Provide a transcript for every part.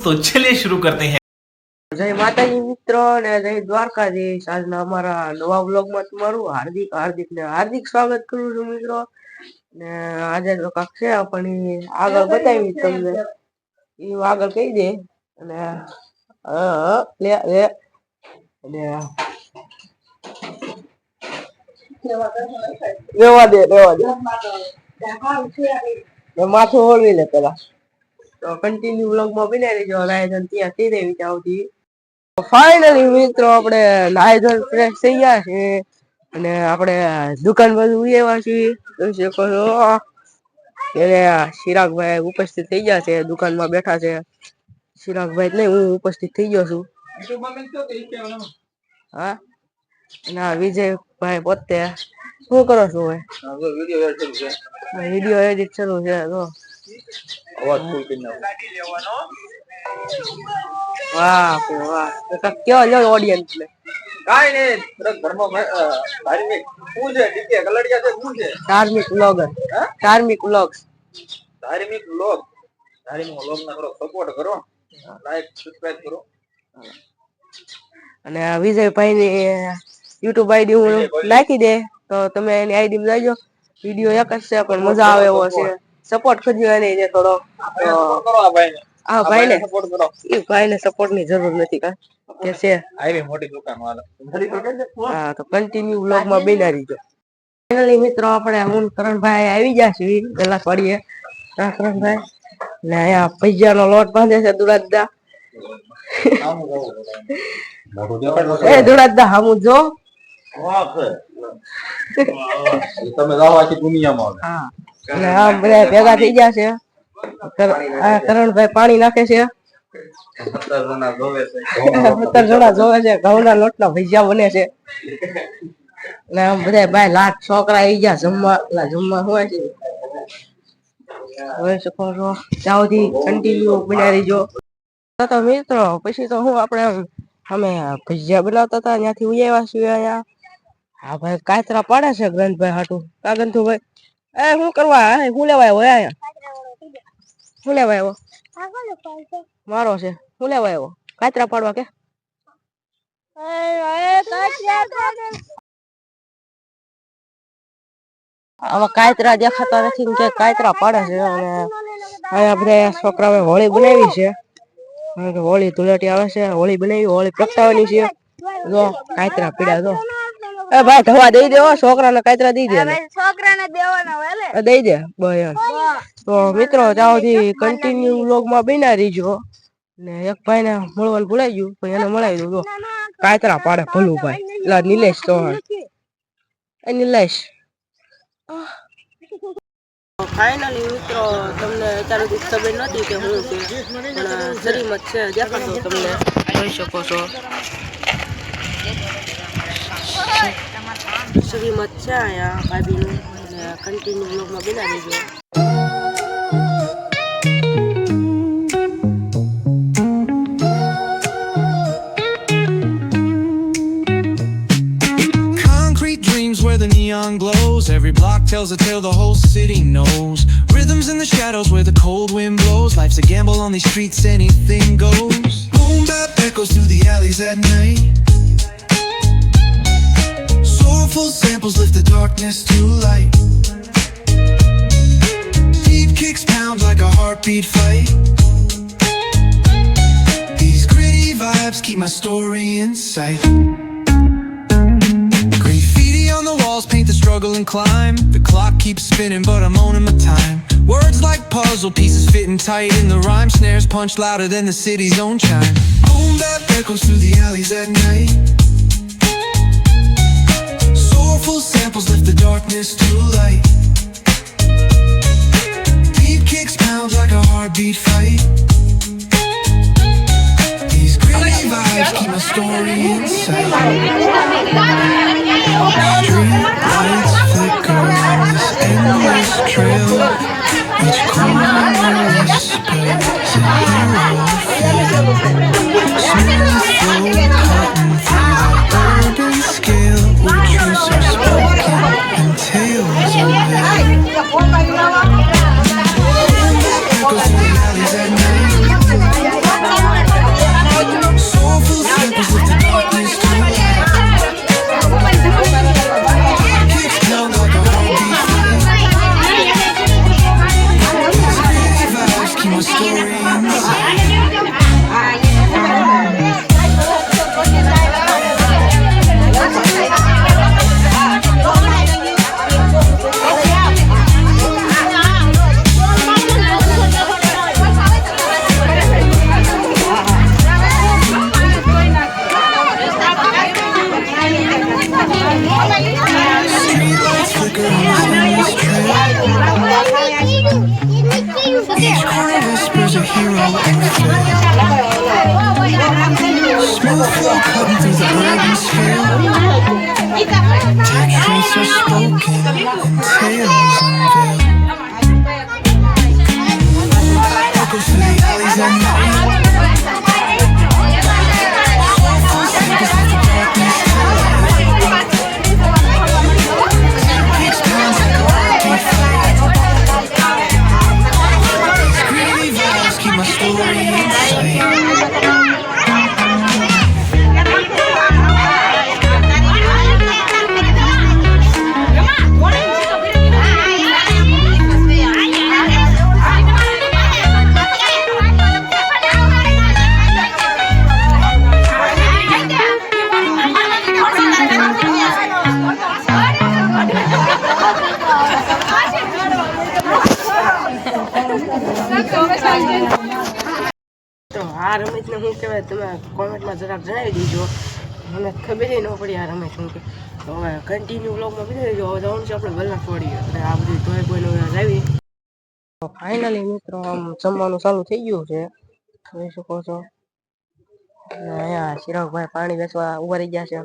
तो चलिए शुरू करते हैं। जय माताजी मित्रों ने जय द्वारकाधीश। આજના અમારા નવા વ્લોગમાં તમારું હાર્દિક સ્વાગત કરું છું મિત્રો। ને આજે તો કાક છે આપણી આગળ બતાવી તમને ઈ આગળ કહી દે અને લે લે અને રેવા દે માથું ઓળવી લે પેલા તો કન્ટિન્યુ વ્લોગમાં બન્યા રહેજો। રાયધન ત્યાં થઈ દેવી આવતી। ફાઇનલી મિત્રો આપણે નાયધન ફ્રેશ થઈ ગયા છે અને આપણે દુકાન બાજુ આવ્યા છીએ। જોઈ શકો છો એને ચિરાગભાઈ ઉપસ્થિત થઈ ગયા છે, દુકાનમાં બેઠા છે। ચિરાગભાઈ નહીં, હું ઉપસ્થિત થઈ ગયો છું। હા અને વિજયભાઈ પોતે શું કરો છો? વિડીયો એડિટ શરૂ છે તો અવાજ ફૂલ કરી નાખો। વાહ વાહ કેવો જો ઓડિયન્સ ને કાઈ નહીં ઘરમાં ધાર્મિક શું છે ડીકે કલડિયા છે શું છે ધાર્મિક વ્લોગર ધાર્મિક વ્લોગ્સ ધાર્મિક વ્લોગ ના કરો સપોર્ટ કરો લાઈક સબસ્ક્રાઇબ કરો અને વિજયભાઈ ની YouTube આઈડી હું નાખી દે તો તમે એની આઈડી માં જાજો। વિડીયો એક જ છે પણ મજા આવે એવો છે, સપોર્ટ કરજો એને જે થોડો કરો આ ભાઈને। આ ભાઈને સપોર્ટ કરો, ઈ ભાઈને સપોર્ટ ની જરૂર નથી કા કે છે આવી મોટી દુકાન વાળા। હા તો કન્ટિન્યુ વ્લોગ માં બેના રહીજો। ફાઇનલી મિત્રો આપણે હું કરણભાઈ આવી ગયા છીએ પેલા પડીએ કરણભાઈ ને અહીંયા પૈજાનો લોટ બાંધે છે દુરાદા। એ દુરાદા હામુ જો વાહ છે તમે જાવ આખી દુનિયામાં। હા અને આ બધા ભેગા થઈ ગયા છે। કરણભાઈ પાણી નાખે છે, 17 જણા જોવે છે। ઘઉંના લોટના ભજીયા બને છે અને આમ બધા બાય લાટ છોકરા આવી ગયા જમવા હોય છે। જોઈ શકો છો ત્યાંથી કન્ટિન્યુ બન્યા રહીજો। તો મિત્રો પછી તો હું આપણે અમે ભજીયા બનાવતા હતા ત્યાંથી ઉયાવ્યા છીએ અહીંયા। હા ભાઈ કાતરા પાડે છે ગ્રંથભાઈ હાટું કા ગંથુભાઈ? એ શું કરવા શું લેવા આવ્યો? અહીંયા શું લેવા આવ્યો? મારો છે શું લેવા આવ્યો? કાતરા પાડવા કે આવા કાતરા દેખાતા નથી કે કાતરા પાડે છે। અને અહીંયા બધા છોકરાઓએ હોળી બનાવી છે, હોળી ધૂળેટી આવે છે, હોળી બનાવી હોળી પ્રગટાવવાની છે। જો કાતરા પીડા જો એ ભાઈ ધવા દઈ દે છોકરાને કાતરા દઈ દે છોકરાને દેવાના હોય દઈ દે બસ। તો મિત્રો ત્યાંથી કન્ટિન્યુ વ્લોગમાં બન્યા રહીજો ને એક ભાઈને મળવાનું ભૂલાઈ ગયું પણ એને મળાવી દઉં। જો કાતરા પાડે ભલું ભાઈ એટલે નિલેશ ચૌહાણ એ નિલેશ। ફાઇનલી મિત્રો તમને અત્યારે ખબર નથી કે હું છે પણ શરીમત છે દેખાડો તમને જોઈ શકો છો શ્રીમત છે અહીંયા ભાભીનું અને કન્ટિન્યુ વ્લોગમાં બના દેજો। Where the neon glows, every block tells a tale the whole city knows. Rhythms in the shadows where the cold wind blows. Life's a gamble on these streets, anything goes. Boom bap echoes through the alleys at night. Soulful samples lift the darkness to light. Deep kicks pound like a heartbeat fight. These gritty vibes keep my story in sight. On the walls paint the struggle and climb. The clock keeps spinning but I'm owning my time. Words like puzzle pieces fitting tight in the rhyme. Snares punch louder than the city's own chime. Boom bap echoes through the alleys at night. Soulful samples lift the darkness to light. Deep kicks pound like a heartbeat fight. These gritty vibes keep my story in sight. Street lights flicker on this endless trail. Each corner whispers a hero feel. Smooth flow cutting through the urban scale, where truths are spoken and tales unveiled. Echoes through the alleys at night. cutting through the burden scale. Decades are spoken and tales unveiled. Echoes through the alleys at night. Soulful singers let the darkness tell. Keeps pounds like a heartbeat fight. Screaming vows keep my story in sight. તો આ રમતને શું કહેવાય તમે કોમેન્ટમાં જરાક જણાવી દેજો. મને ખબર ન પડી આ રમત શું કે. તો હવે કન્ટિન્યુ બ્લોગમાં બની રહેજો. હવે જવાનું છે આપણે ગલ્લા છોડીએ અને આ બધી ધોઈ બોઈને લાવી. તો ફાઇનલી મિત્રો આમ જમવાનું ચાલુ થઈ ગયું છે, જોઈ શકો છો. અને અહીંયા ચિરાગભાઈ પાણી વેચવા ઉભા રહી ગયા છે.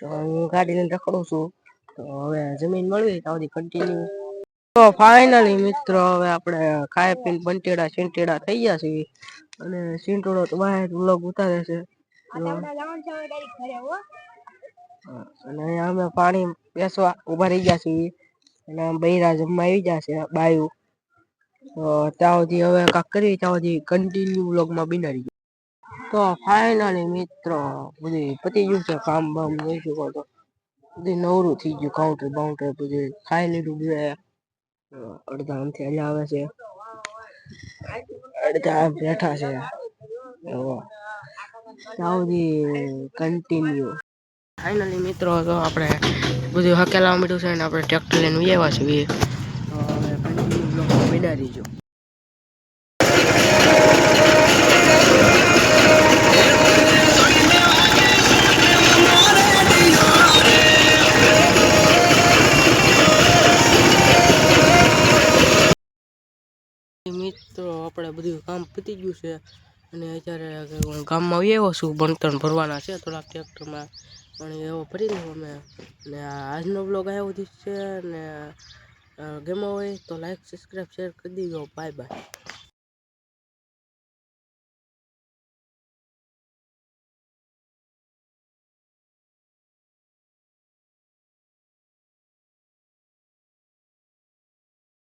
હું ગાડી લઈને રખડું છું. તો હવે જમીન મળવી તો બધી કન્ટિન્યુ. તો ફાઇનલી મિત્રો હવે આપણે ખાઈ પીને બંટેડા ચીંટેડા થઈ ગયા છીએ અને ચીંટોડો તો બહાર વ્લોગ ઉતારે છે. અને અહીંયા અમે પાણી બેસવા ઉભા રહી ગયા છીએ અને બૈરા જમવા આવી ગયા છે બાયું. તો ત્યાં સુધી હવે કાંક કરી ત્યાં સુધી કન્ટિન્યુ વ્લોગમાં બિનારી ગયું. તો ફાઇનલી મિત્રો બધી પતી ગયું છે કામ બામ જોઈ શકો તો બધી નવરું થઈ ગયું. કાઉન્ટર બાઉન્ટર બધું ખાઈ લીધું. બધું અડધા આમથી હલ્યા આવે છે, અડધા બેઠા છે. ત્યાં સુધી કન્ટિન્યુ. ફાઇનલી મિત્રો તો આપણે બધું હકેલા મીઠું છે ને આપણે ટ્રેક્ટર લઈને આવ્યા છીએ. તો હવે કન્ટિન્યુ બ્લોગમાં બિનારી જો. મિત્રો આપણે બધું કામ પતી ગયું છે અને અત્યારે ગામમાં આવી આવ્યો છું. બણતણ ભરવાના છે થોડાક ટ્રેક્ટરમાં, પણ એવો ભરી લઉં અમે. અને આજનો બ્લોગ આવ્યો સુધી છે ને ગેમો હોય તો લાઈક સબસ્ક્રાઈબ શેર કરી દીજો. Bye bye.